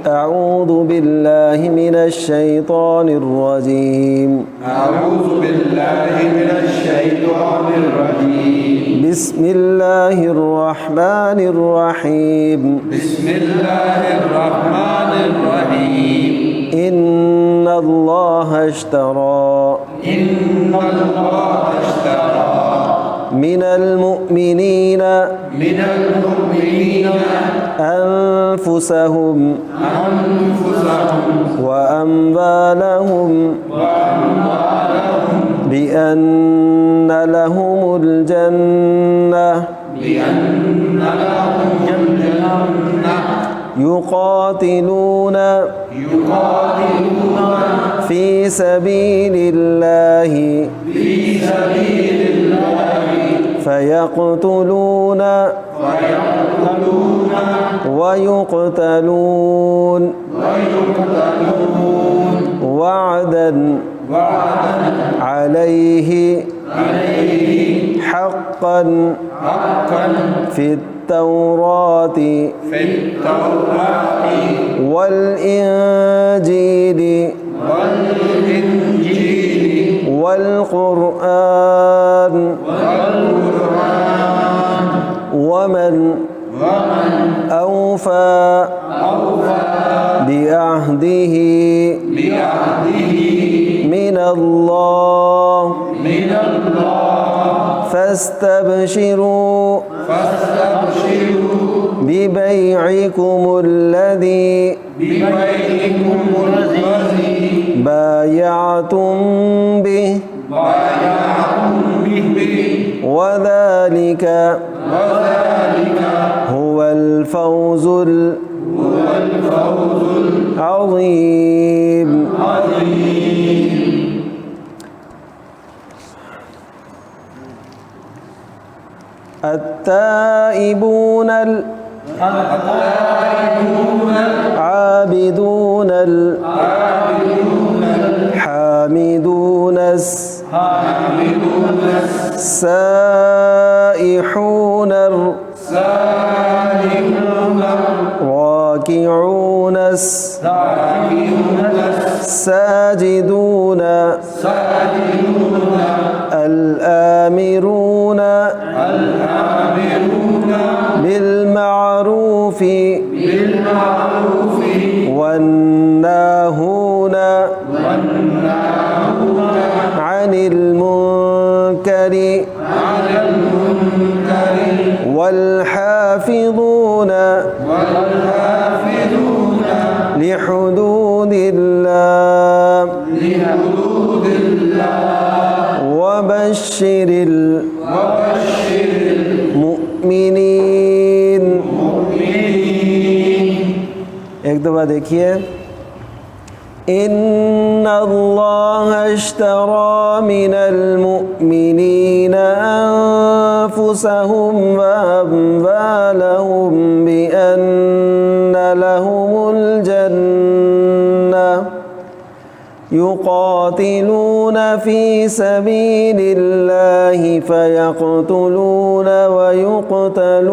أعوذ بالله من الشيطان الرجيم. أعوذ بالله من الشيطان الرجيم. بسم الله الرحمن الرحيم. بسم الله الرحمن الرحيم. إن الله اشترى من المؤمنين أنفسهم وأموالهم بأن لهم الجنة يقاتلون في سبيل الله فيقتلون ويقتلون وعدا عليه حقا في التوراة والإنجيل والقرآن ومن أوفى بعهده من الله فاستبشروا ببيعكم الذي بايعتم به وذلك هو الفوز العظيم. التائبون العابدون الحامدون السائحون الراكعون الساجدون الآمرون بالمعروف والناهون عن المنكر والحافظون لحدود الله وبشر المؤمنين. ایک دفعہ دیکھیے. إن الله اشترى من المؤمنين أنفسهم وأموالهم بأن لهم الجنة يقاتلون في سبيل الله فيقتلون ويقتلون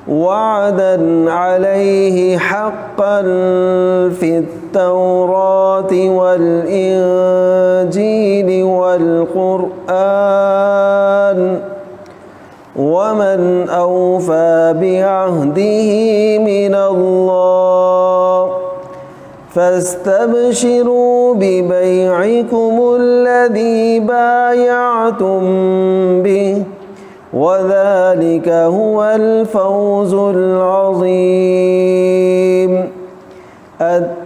وعدا عليه حقا في التوراة والإنجيل والقرآن ومن أوفى بعهده من الله فاستبشروا ببيعكم الذي بايعتم به وذلك هو الفوز العظيم. التائبون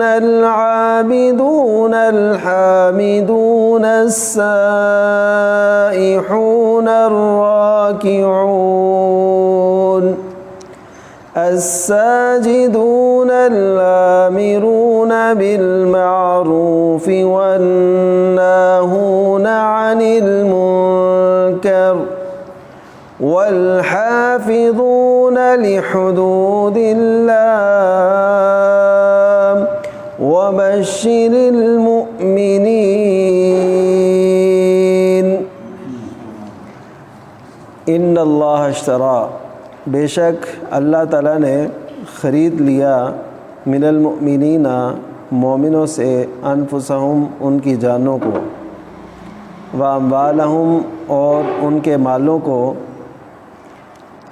العابدون الحامدون السائحون الراكعون الساجدون الآمرون بالمعروف والناهون عن المنكر والحافظون لحدود الله وبشر المؤمنين. إن الله اشترى بے شک اللہ تعالیٰ نے خرید لیا من المؤمنین مومنوں سے انفسہم ان کی جانوں کو، واموالہم اور ان کے مالوں کو،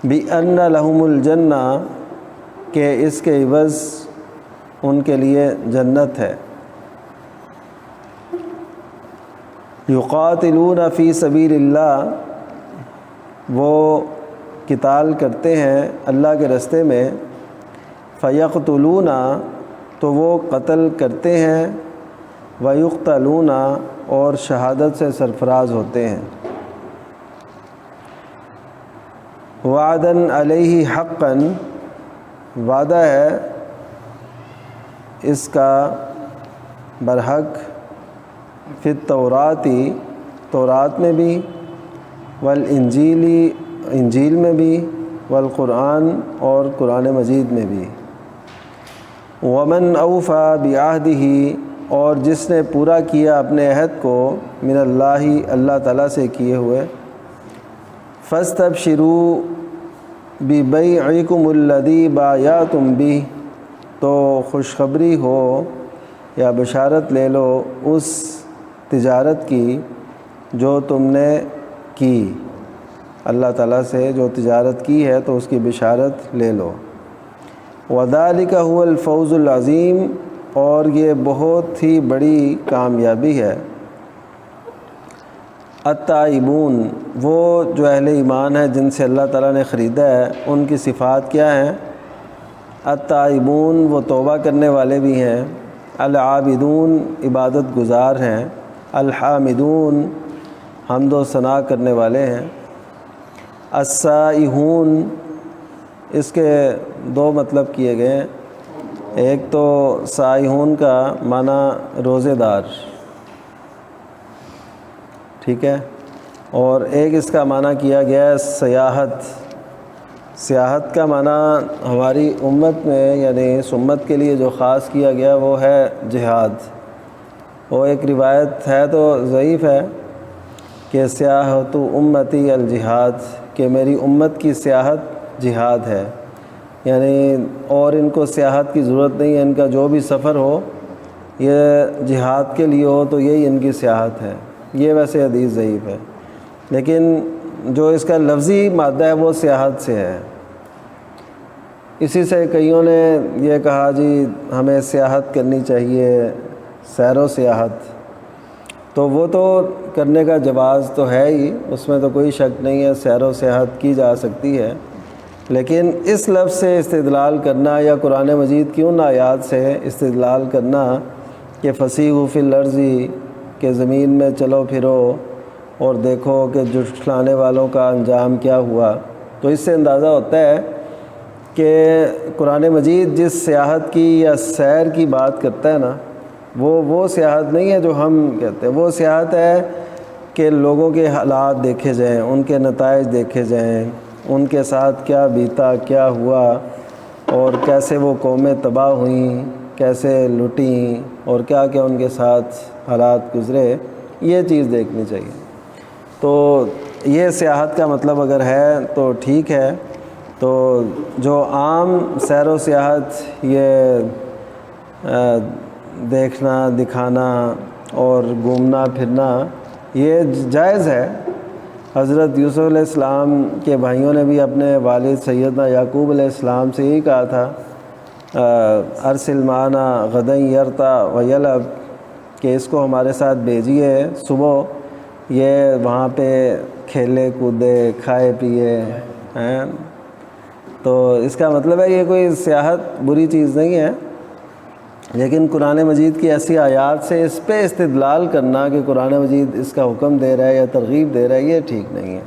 بِأَنَّ لَهُمُ الْجَنَّةَ کہ اس کے عوض ان کے لیے جنت ہے، یقاتلون فی سبیل اللہ وہ قتال کرتے ہیں اللہ کے راستے میں، فیقتلون تو وہ قتل کرتے ہیں، ویقتلون اور شہادت سے سرفراز ہوتے ہیں، وعدن علیہ حقاً وعدہ ہے اس کا برحق، فی التوراتی تورات میں بھی، والانجیلی انجیل میں بھی، والقرآن اور قرآن مجید میں بھی، ومن اوفی بعہدہ اور جس نے پورا کیا اپنے عہد کو، من اللہ اللہ تعالیٰ سے کیے ہوئے، فاستبشروا ببیعکم الذی بایعتم بہ تو خوشخبری ہو یا بشارت لے لو اس تجارت کی جو تم نے کی، اللہ تعالیٰ سے جو تجارت کی ہے تو اس کی بشارت لے لو، وذالک هو الفوز العظیم اور یہ بہت ہی بڑی کامیابی ہے، التائبون وہ جو اہل ایمان ہیں جن سے اللہ تعالیٰ نے خریدا ہے، ان کی صفات کیا ہیں؟ التائبون وہ توبہ کرنے والے بھی ہیں، العابدون عبادت گزار ہیں، الحامدون حمد و ثنا کرنے والے ہیں، السائحون اس کے دو مطلب کیے گئے ہیں، ایک تو سائحون کا معنی روزے دار، ٹھیک ہے، اور ایک اس کا معنی کیا گیا ہے سیاحت۔ سیاحت کا معنی ہماری امت میں یعنی اس امت کے لیے جو خاص کیا گیا وہ ہے جہاد۔ وہ ایک روایت ہے تو ضعیف ہے کہ سیاحت امتی الجہاد، کہ میری امت کی سیاحت جہاد ہے، یعنی اور ان کو سیاحت کی ضرورت نہیں ہے، ان کا جو بھی سفر ہو یہ جہاد کے لیے ہو تو یہی ان کی سیاحت ہے۔ یہ ویسے حدیث ضعیف ہے، لیکن جو اس کا لفظی مادہ ہے وہ سیاحت سے ہے۔ اسی سے کئیوں نے یہ کہا جی ہمیں سیاحت کرنی چاہیے، سیر و سیاحت، تو وہ تو کرنے کا جواز تو ہے ہی، اس میں تو کوئی شک نہیں ہے، سیر و سیاحت کی جا سکتی ہے، لیکن اس لفظ سے استدلال کرنا یا قرآن مجید کی ان آیات سے استدلال کرنا کہ فسیحوا فی الارض کہ زمین میں چلو پھرو اور دیکھو کہ جھٹلانے والوں کا انجام کیا ہوا، تو اس سے اندازہ ہوتا ہے کہ قرآن مجید جس سیاحت کی یا سیر کی بات کرتا ہے نا، وہ سیاحت نہیں ہے جو ہم کہتے ہیں، وہ سیاحت ہے کہ لوگوں کے حالات دیکھے جائیں، ان کے نتائج دیکھے جائیں، ان کے ساتھ کیا بیتا، کیا ہوا، اور کیسے وہ قومیں تباہ ہوئیں، کیسے لٹیں، اور کیا کیا ان کے ساتھ حالات گزرے، یہ چیز دیکھنی چاہیے۔ تو یہ سیاحت کا مطلب اگر ہے تو ٹھیک ہے، تو جو عام سیر و سیاحت یہ دیکھنا دکھانا اور گھومنا پھرنا یہ جائز ہے۔ حضرت یوسف علیہ السلام کے بھائیوں نے بھی اپنے والد سیدنا یعقوب علیہ السلام سے یہی کہا تھا، ارسل معنا غدا یرتع ویلعب، کہ اس کو ہمارے ساتھ بھیجیے صبح، یہ وہاں پہ کھیلے کودے کھائے پیے ہیں۔ تو اس کا مطلب ہے یہ کوئی سیاحت بری چیز نہیں ہے، لیکن قرآن مجید کی ایسی آیات سے اس پہ استدلال کرنا کہ قرآن مجید اس کا حکم دے رہا ہے یا ترغیب دے رہا ہے، یہ ٹھیک نہیں ہے۔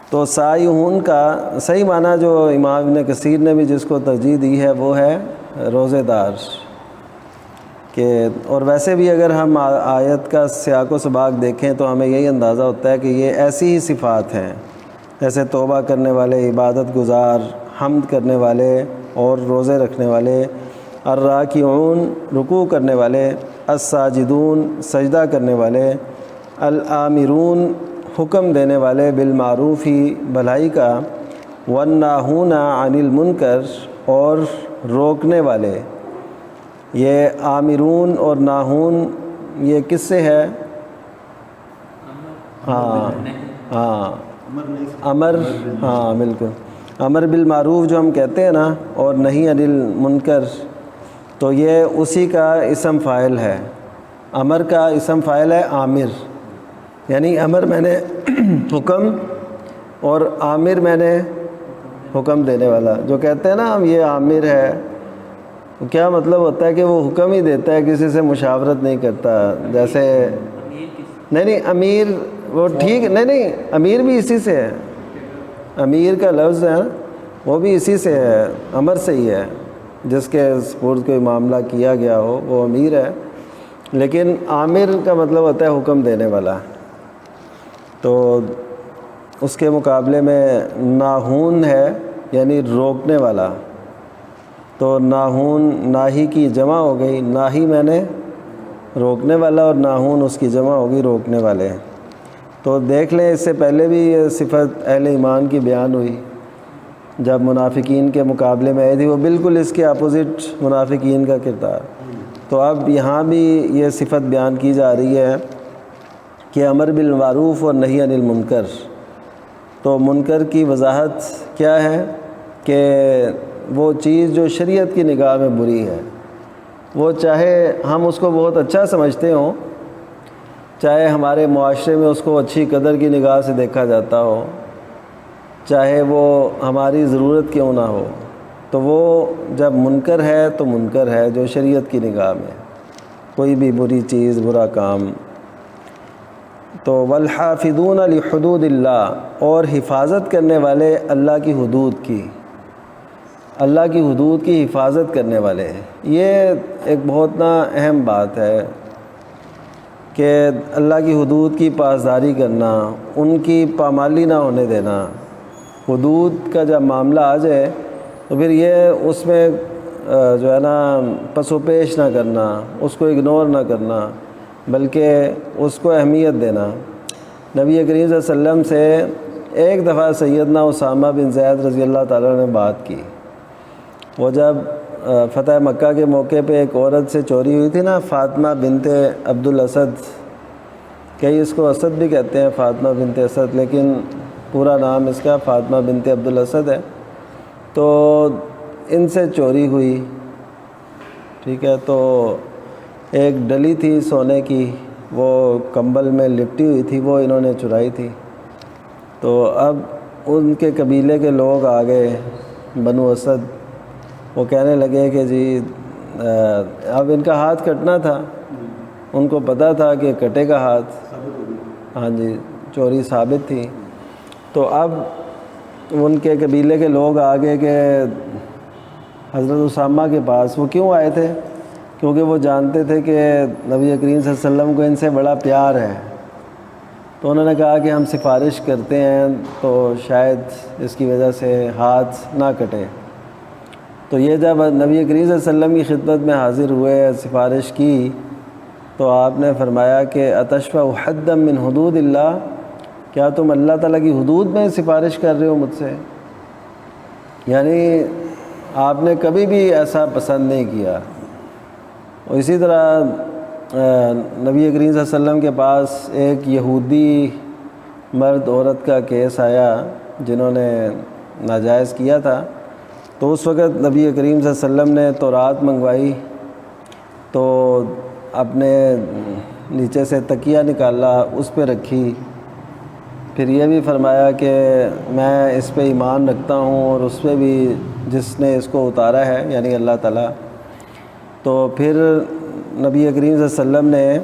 تو سائحون کا صحیح معنی جو امام ابن کثیر نے بھی جس کو ترجیح دی ہے وہ ہے روزے دار، کہ اور ویسے بھی اگر ہم آیت کا سیاق و سباق دیکھیں تو ہمیں یہی اندازہ ہوتا ہے کہ یہ ایسی ہی صفات ہیں، جیسے توبہ کرنے والے، عبادت گزار، حمد کرنے والے اور روزے رکھنے والے، الراکعون رکوع کرنے والے، الساجدون سجدہ کرنے والے، الآمرون حکم دینے والے بالمعروف ہی بھلائی کا، والناہون عن المنکر، اور روکنے والے. یہ آمرون اور ناہون یہ کس سے ہے؟ ہاں امر، ہاں بالکل، امر بالمعروف جو ہم کہتے ہیں نا، اور نہی عن المنکر، تو یہ اسی کا اسم فاعل ہے. امر کا اسم فاعل ہے عامر، یعنی امر میں نے حکم، اور عامر میں نے حکم دینے والا. جو کہتے ہیں نا ہم یہ عامر ہے، کیا مطلب ہوتا ہے کہ وہ حکم ہی دیتا ہے، کسی سے مشاورت نہیں کرتا. جیسے نہیں امیر وہ ٹھیک، نہیں امیر بھی اسی سے ہے، امیر کا لفظ ہے وہ بھی اسی سے ہے، امر سے ہی ہے. جس کے سپرد کوئی معاملہ کیا گیا ہو وہ امیر ہے، لیکن عامر کا مطلب ہوتا ہے حکم دینے والا. تو اس کے مقابلے میں ناہون ہے، یعنی روکنے والا. تو ناہون ناہی کی جمع ہو گئی، ناہی میں نے روکنے والا، اور ناہون اس کی جمع ہوگی روکنے والے. تو دیکھ لیں اس سے پہلے بھی یہ صفت اہل ایمان کی بیان ہوئی جب منافقین کے مقابلے میں آئی تھی، وہ بالکل اس کے اپوزٹ منافقین کا کردار. تو اب یہاں بھی یہ صفت بیان کی جا رہی ہے کہ امر بالمعروف اور نہی عن المنکر. تو منکر کی وضاحت کیا ہے کہ وہ چیز جو شریعت کی نگاہ میں بری ہے، وہ چاہے ہم اس کو بہت اچھا سمجھتے ہوں، چاہے ہمارے معاشرے میں اس کو اچھی قدر کی نگاہ سے دیکھا جاتا ہو، چاہے وہ ہماری ضرورت کیوں نہ ہو، تو وہ جب منکر ہے تو منکر ہے جو شریعت کی نگاہ میں، کوئی بھی بری چیز، برا کام. تو والحافظون لحدود اللہ، اور حفاظت کرنے والے اللہ کی حدود کی، اللہ کی حدود کی حفاظت کرنے والے ہیں. یہ ایک بہت نا اہم بات ہے کہ اللہ کی حدود کی پاسداری کرنا، ان کی پامالی نہ ہونے دینا. حدود کا جب معاملہ آ جائے تو پھر یہ اس میں جو ہے نا پس و پیش نہ کرنا، اس کو اگنور نہ کرنا، بلکہ اس کو اہمیت دینا. نبی کریم صلی اللہ علیہ وسلم سے ایک دفعہ سیدنا اسامہ بن زید رضی اللہ تعالیٰ نے بات کی. وہ جب فتح مکہ کے موقع پہ ایک عورت سے چوری ہوئی تھی نا، فاطمہ بنت عبد الاسد، کئی اس کو اسد بھی کہتے ہیں، فاطمہ بنت اسد، لیکن پورا نام اس کا فاطمہ بنت عبد الاسد ہے. تو ان سے چوری ہوئی، ٹھیک ہے. تو ایک ڈلی تھی سونے کی، وہ کمبل میں لپٹی ہوئی تھی، وہ انہوں نے چرائی تھی. تو اب ان کے قبیلے کے لوگ آ گئے، بنو اسد، وہ کہنے لگے کہ جی اب ان کا ہاتھ کٹنا تھا، ان کو پتہ تھا کہ کٹے گا ہاتھ، ہاں جی چوری ثابت تھی. تو اب ان کے قبیلے کے لوگ آ گئے کہ حضرت اسامہ کے پاس. وہ کیوں آئے تھے؟ کیونکہ وہ جانتے تھے کہ نبی کریم صلی اللہ علیہ وسلم کو ان سے بڑا پیار ہے. تو انہوں نے کہا کہ ہم سفارش کرتے ہیں تو شاید اس کی وجہ سے ہاتھ نہ کٹے. تو یہ جب نبی کریم صلی اللہ علیہ وسلم کی خدمت میں حاضر ہوئے، سفارش کی، تو آپ نے فرمایا کہ اتشفع حدا من حدود اللہ، کیا تم اللہ تعالیٰ کی حدود میں سفارش کر رہے ہو مجھ سے؟ یعنی آپ نے کبھی بھی ایسا پسند نہیں کیا. اور اسی طرح نبی کریم صلی اللہ علیہ وسلم کے پاس ایک یہودی مرد عورت کا کیس آیا جنہوں نے ناجائز کیا تھا. تو اس وقت نبی کریم صلی اللہ علیہ وسلم نے تورات منگوائی، تو اپنے نیچے سے تکیہ نکالا، اس پہ رکھی. پھر یہ بھی فرمایا کہ میں اس پہ ایمان رکھتا ہوں، اور اس پہ بھی جس نے اس کو اتارا ہے یعنی اللہ تعالیٰ. تو پھر نبی کریم صلی اللہ علیہ وسلم نے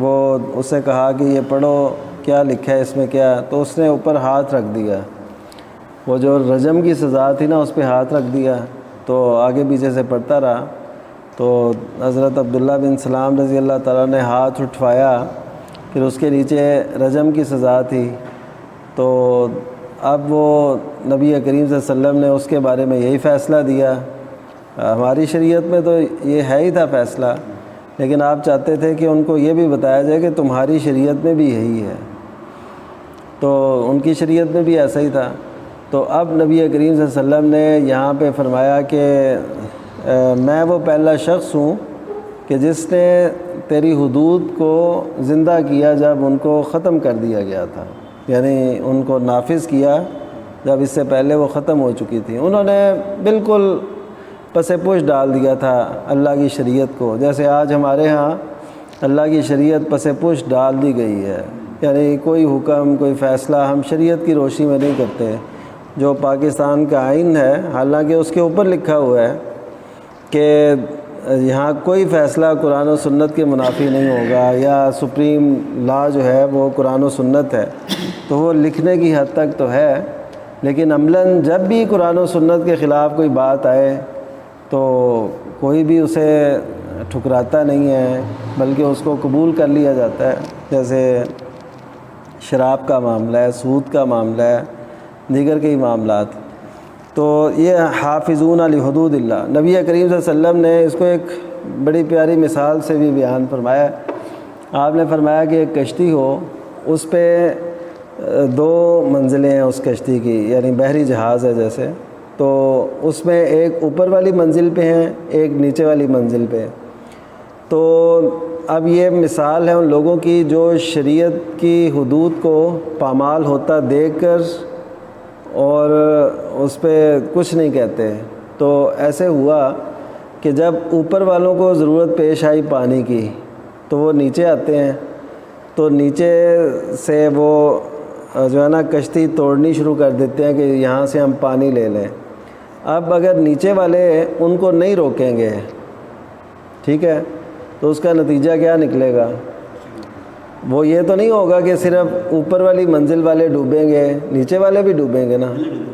وہ اس سے کہا کہ یہ پڑھو کیا لکھا ہے اس میں کیا. تو اس نے اوپر ہاتھ رکھ دیا، وہ جو رجم کی سزا تھی نا اس پہ ہاتھ رکھ دیا. تو آگے پیچھے سے پڑھتا رہا. تو حضرت عبداللہ بن سلام رضی اللہ تعالیٰ نے ہاتھ اٹھوایا، پھر اس کے نیچے رجم کی سزا تھی. تو اب وہ نبی کریم صلی اللہ علیہ وسلم نے اس کے بارے میں یہی فیصلہ دیا. ہماری شریعت میں تو یہ ہے ہی تھا فیصلہ، لیکن آپ چاہتے تھے کہ ان کو یہ بھی بتایا جائے کہ تمہاری شریعت میں بھی یہی ہے. تو ان کی شریعت میں بھی ایسا ہی تھا. تو اب نبی کریم صلی اللہ علیہ وسلم نے یہاں پہ فرمایا کہ میں وہ پہلا شخص ہوں کہ جس نے تیری حدود کو زندہ کیا جب ان کو ختم کر دیا گیا تھا، یعنی ان کو نافذ کیا جب اس سے پہلے وہ ختم ہو چکی تھی۔ انہوں نے بالکل پس پش ڈال دیا تھا اللہ کی شریعت کو، جیسے آج ہمارے ہاں اللہ کی شریعت پس پش ڈال دی گئی ہے، یعنی کوئی حکم کوئی فیصلہ ہم شریعت کی روشنی میں نہیں کرتے۔ جو پاکستان کا آئین ہے، حالانکہ اس کے اوپر لکھا ہوا ہے کہ یہاں کوئی فیصلہ قرآن و سنت کے منافی نہیں ہوگا، یا سپریم لا جو ہے وہ قرآن و سنت ہے، تو وہ لکھنے کی حد تک تو ہے، لیکن عملاً جب بھی قرآن و سنت کے خلاف کوئی بات آئے تو کوئی بھی اسے ٹھکراتا نہیں ہے، بلکہ اس کو قبول کر لیا جاتا ہے۔ جیسے شراب کا معاملہ ہے، سود کا معاملہ ہے، دیگر کئی معاملات۔ تو یہ حافظون علی حدود اللہ، نبی کریم صلی اللہ علیہ وسلم نے اس کو ایک بڑی پیاری مثال سے بھی بیان فرمایا۔ آپ نے فرمایا کہ ایک کشتی ہو، اس پہ 2 منزلیں ہیں اس کشتی کی، یعنی بحری جہاز ہے جیسے، تو اس میں ایک اوپر والی منزل پہ ہیں، ایک نیچے والی منزل پہ۔ تو اب یہ مثال ہے ان لوگوں کی جو شریعت کی حدود کو پامال ہوتا دیکھ کر اور اس پہ کچھ نہیں کہتے۔ تو ایسے ہوا کہ جب اوپر والوں کو ضرورت پیش آئی پانی کی تو وہ نیچے آتے ہیں، تو نیچے سے وہ جو ہے نا کشتی توڑنی شروع کر دیتے ہیں کہ یہاں سے ہم پانی لے لیں۔ اب اگر نیچے والے ان کو نہیں روکیں گے، ٹھیک ہے، تو اس کا نتیجہ کیا نکلے گا؟ وہ یہ تو نہیں ہوگا کہ صرف اوپر والی منزل والے ڈوبیں گے، نیچے والے بھی ڈوبیں گے نا۔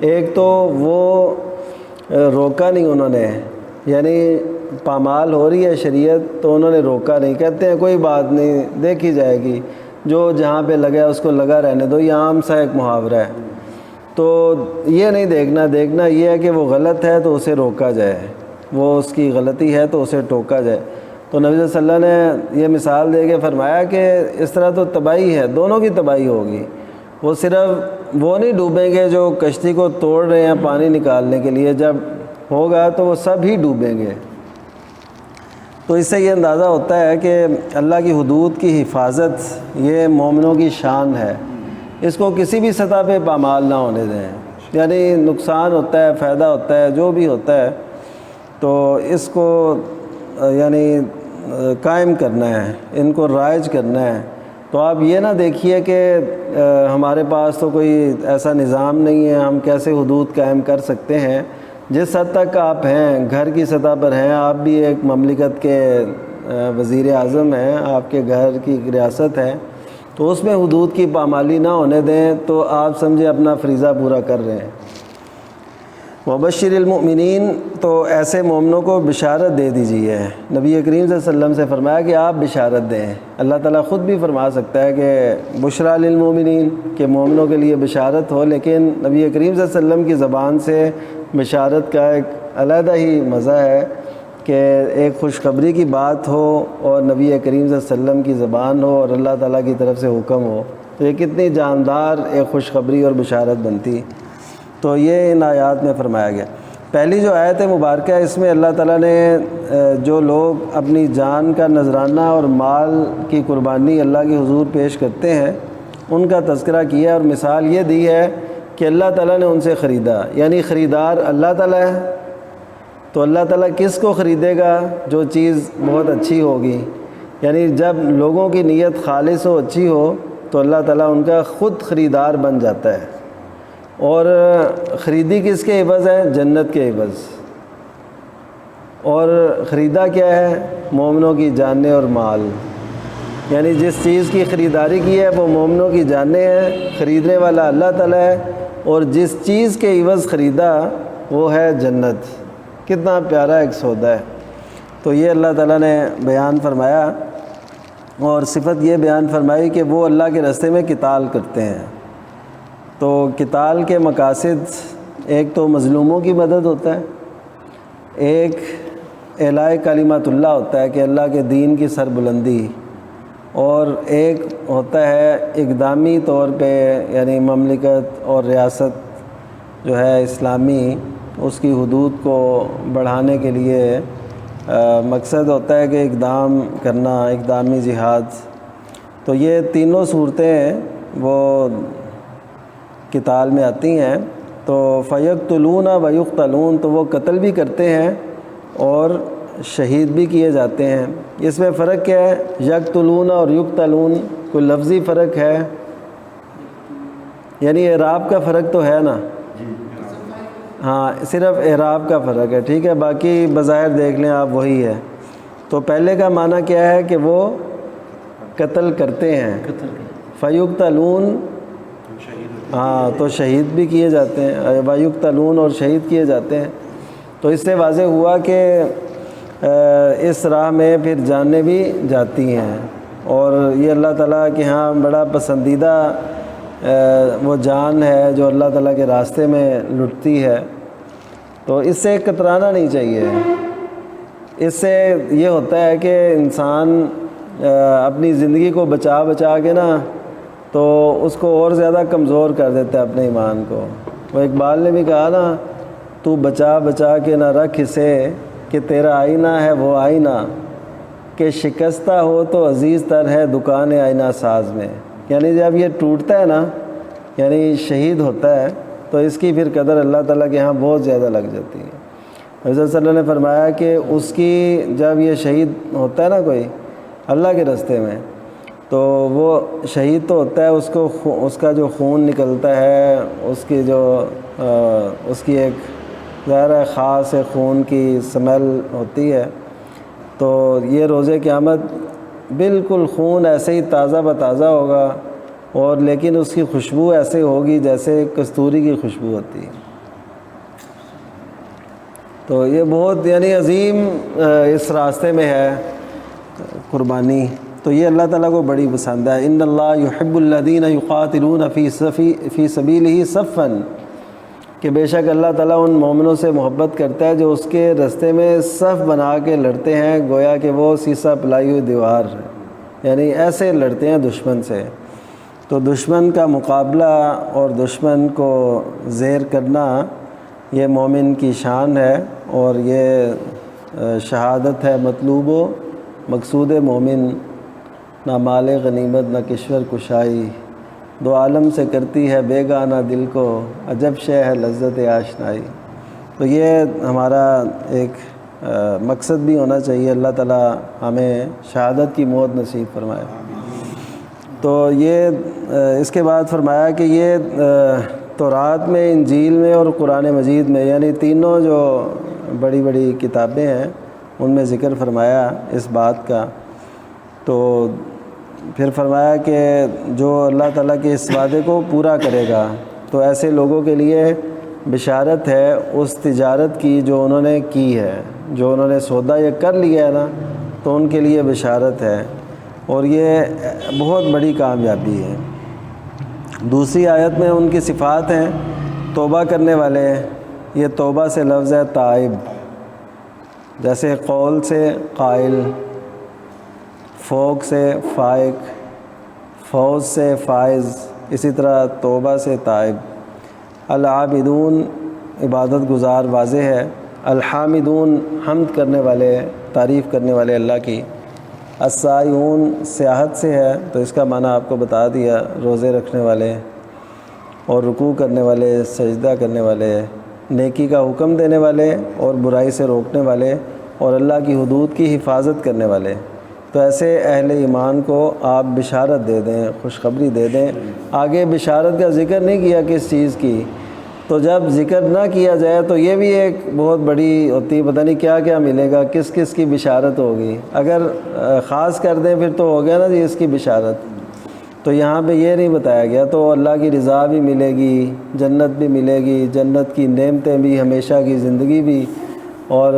ایک تو وہ روکا نہیں انہوں نے، یعنی پامال ہو رہی ہے شریعت تو انہوں نے روکا نہیں، کہتے ہیں کوئی بات نہیں دیکھی جائے گی، جو جہاں پہ لگا ہے اس کو لگا رہنے دو، یہ عام سا ایک محاورہ ہے۔ تو یہ نہیں دیکھنا یہ ہے کہ وہ غلط ہے تو اسے روکا جائے، وہ اس کی غلطی ہے تو اسے ٹوکا جائے۔ تو نبی صلی اللہ علیہ وسلم نے یہ مثال دے کے فرمایا کہ اس طرح تو تباہی ہے، دونوں کی تباہی ہوگی۔ وہ صرف وہ نہیں ڈوبیں گے جو کشتی کو توڑ رہے ہیں پانی نکالنے کے لیے، جب ہوگا تو وہ سب ہی ڈوبیں گے۔ تو اس سے یہ اندازہ ہوتا ہے کہ اللہ کی حدود کی حفاظت یہ مومنوں کی شان ہے، اس کو کسی بھی سطح پہ پامال نہ ہونے دیں، یعنی نقصان ہوتا ہے فائدہ ہوتا ہے جو بھی ہوتا ہے، تو اس کو یعنی قائم کرنا ہے، ان کو رائج کرنا ہے۔ تو آپ یہ نہ دیکھیے کہ ہمارے پاس تو کوئی ایسا نظام نہیں ہے، ہم کیسے حدود قائم کر سکتے ہیں۔ جس حد تک آپ ہیں گھر کی سطح پر ہیں، آپ بھی ایک مملکت کے وزیر اعظم ہیں، آپ کے گھر کی ریاست ہے، تو اس میں حدود کی پامالی نہ ہونے دیں، تو آپ سمجھے اپنا فریضہ پورا کر رہے ہیں۔ وبشر المؤمنین، تو ایسے مومنوں کو بشارت دے دیجیے۔ نبی کریم صلی اللہ علیہ وسلم سے فرمایا کہ آپ بشارت دیں۔ اللہ تعالیٰ خود بھی فرما سکتا ہے کہ بشرا للمؤمنین، کہ مومنوں کے لیے بشارت ہو، لیکن نبی کریم صلی اللہ علیہ وسلم کی زبان سے بشارت کا ایک علیحدہ ہی مزہ ہے کہ ایک خوشخبری کی بات ہو اور نبی کریم صلی اللہ علیہ وسلم کی زبان ہو اور اللہ تعالیٰ کی طرف سے حکم ہو، تو یہ کتنی جاندار ایک خوشخبری اور بشارت بنتی۔ تو یہ ان آیات میں فرمایا گیا۔ پہلی جو آیت مبارکہ ہے اس میں اللہ تعالیٰ نے جو لوگ اپنی جان کا نذرانہ اور مال کی قربانی اللہ کے حضور پیش کرتے ہیں ان کا تذکرہ کیا، اور مثال یہ دی ہے کہ اللہ تعالیٰ نے ان سے خریدا، یعنی خریدار اللہ تعالیٰ ہے۔ تو اللہ تعالیٰ کس کو خریدے گا؟ جو چیز بہت اچھی ہوگی، یعنی جب لوگوں کی نیت خالص ہو، اچھی ہو، تو اللہ تعالیٰ ان کا خود خریدار بن جاتا ہے۔ اور خریدی کس کے عوض ہے؟ جنت کے عوض۔ اور خریدا کیا ہے؟ مومنوں کی جانیں اور مال، یعنی جس چیز کی خریداری کی ہے وہ مومنوں کی جانیں ہیں، خریدنے والا اللہ تعالیٰ ہے، اور جس چیز کے عوض خریدا وہ ہے جنت۔ کتنا پیارا ایک سودا ہے۔ تو یہ اللہ تعالیٰ نے بیان فرمایا، اور صفت یہ بیان فرمائی کہ وہ اللہ کے راستے میں قتال کرتے ہیں۔ تو قتال کے مقاصد ایک تو مظلوموں کی مدد ہوتا ہے، ایک اعلاء کلمات اللہ ہوتا ہے کہ اللہ کے دین کی سربلندی، اور ایک ہوتا ہے اقدامی طور پہ، یعنی مملکت اور ریاست جو ہے اسلامی اس کی حدود کو بڑھانے کے لیے مقصد ہوتا ہے کہ اقدام کرنا، اقدامی جہاد۔ تو یہ تینوں صورتیں وہ قتال میں آتی ہیں۔ تو فیقتلون و یقتلون، تو وہ قتل بھی کرتے ہیں اور شہید بھی کیے جاتے ہیں۔ اس میں فرق کیا ہے؟ یقتلون اور یقتلون کوئی لفظی فرق ہے؟ یعنی اعراب کا فرق تو ہے نا؟ ہاں، صرف اعراب کا فرق ہے، ٹھیک ہے، باقی بظاہر دیکھ لیں آپ وہی ہے۔ تو پہلے کا معنی کیا ہے کہ وہ قتل کرتے ہیں، فیقتلون، ہاں تو شہید بھی کیے جاتے ہیں، ویقتلون اور شہید کیے جاتے ہیں۔ تو اس سے واضح ہوا کہ اس راہ میں پھر جانیں بھی جاتی ہیں، اور یہ اللہ تعالیٰ کے ہاں بڑا پسندیدہ وہ جان ہے جو اللہ تعالیٰ کے راستے میں لٹتی ہے۔ تو اس سے کترانا نہیں چاہیے۔ اس سے یہ ہوتا ہے کہ انسان اپنی زندگی کو بچا کے نا تو اس کو اور زیادہ کمزور کر دیتا ہے اپنے ایمان کو۔ وہ اقبال نے بھی کہا نا، تو بچا کے نہ رکھ اسے کہ تیرا آئینہ ہے وہ آئینہ، کہ شکستہ ہو تو عزیز تر ہے دکان آئینہ ساز میں۔ یعنی جب یہ ٹوٹتا ہے نا، یعنی شہید ہوتا ہے، تو اس کی پھر قدر اللہ تعالیٰ کے ہاں بہت زیادہ لگ جاتی ہے۔ حضرت صلی اللہ علیہ وسلم نے فرمایا کہ اس کی جب یہ شہید ہوتا ہے نا کوئی اللہ کے راستے میں، تو وہ شہید تو ہوتا ہے، اس کا جو خون نکلتا ہے، اس کی ایک ظاہر خاص خون کی سمیل ہوتی ہے، تو یہ روز قیامت بالکل خون ایسے ہی تازہ بتازہ ہوگا، اور لیکن اس کی خوشبو ایسے ہوگی جیسے کستوری کی خوشبو ہوتی ہے۔ تو یہ بہت یعنی عظیم اس راستے میں ہے قربانی، تو یہ اللہ تعالیٰ کو بڑی پسند ہے۔ ان اللہ یحب الذین یقاتلون فی سبیلہ صفا، کہ بے شک اللہ تعالیٰ ان مومنوں سے محبت کرتا ہے جو اس کے راستے میں صف بنا کے لڑتے ہیں، گویا کہ وہ سیسا پلائی ہوئی دیوار ہے، یعنی ایسے لڑتے ہیں دشمن سے۔ تو دشمن کا مقابلہ اور دشمن کو زیر کرنا یہ مومن کی شان ہے، اور یہ شہادت ہے مطلوب و مقصود مومن، نہ مال غنیمت نہ کشور کشائی، دو عالم سے کرتی ہے بیگانہ دل کو، عجب شے ہے لذت آشنائی۔ تو یہ ہمارا ایک مقصد بھی ہونا چاہیے، اللہ تعالیٰ ہمیں شہادت کی موت نصیب فرمائے۔ تو یہ اس کے بعد فرمایا کہ یہ تورات میں، انجیل میں اور قرآن مجید میں، یعنی تینوں جو بڑی بڑی کتابیں ہیں ان میں ذکر فرمایا اس بات کا۔ تو پھر فرمایا کہ جو اللہ تعالیٰ کے اس وعدے کو پورا کرے گا تو ایسے لوگوں کے لیے بشارت ہے اس تجارت کی جو انہوں نے کی ہے، جو انہوں نے سودا یہ کر لیا ہے نا، تو ان کے لیے بشارت ہے، اور یہ بہت بڑی کامیابی ہے۔ دوسری آیت میں ان کی صفات ہیں توبہ کرنے والے، یہ توبہ سے لفظ ہے تائب، جیسے قول سے قائل، فوق سے فائق، فوز سے فائز، اسی طرح توبہ سے تائب۔ العابدون عبادت گزار واضح ہے، الحامدون حمد کرنے والے، تعریف کرنے والے اللہ کی، السائحون سیاحت سے ہے، تو اس کا معنی آپ کو بتا دیا، روزے رکھنے والے اور رکوع کرنے والے، سجدہ کرنے والے، نیکی کا حکم دینے والے اور برائی سے روکنے والے، اور اللہ کی حدود کی حفاظت کرنے والے۔ تو ایسے اہل ایمان کو آپ بشارت دے دیں، خوشخبری دے دیں۔ آگے بشارت کا ذکر نہیں کیا کس چیز کی، تو جب ذکر نہ کیا جائے تو یہ بھی ایک بہت بڑی ہوتی، پتہ نہیں کیا کیا ملے گا، کس کس کی بشارت ہوگی۔ اگر خاص کر دیں پھر تو ہو گیا نا جی اس کی بشارت، تو یہاں پہ یہ نہیں بتایا گیا، تو اللہ کی رضا بھی ملے گی، جنت بھی ملے گی، جنت کی نعمتیں بھی، ہمیشہ کی زندگی بھی، اور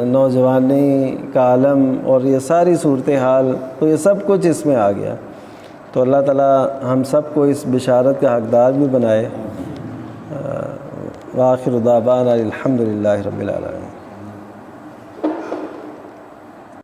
نوجوانی کا عالم، اور یہ ساری صورتحال، تو یہ سب کچھ اس میں آ گیا۔ تو اللہ تعالیٰ ہم سب کو اس بشارت کا حقدار بھی بنائے۔ وآخر دعوانا الحمد للہ رب العالمین۔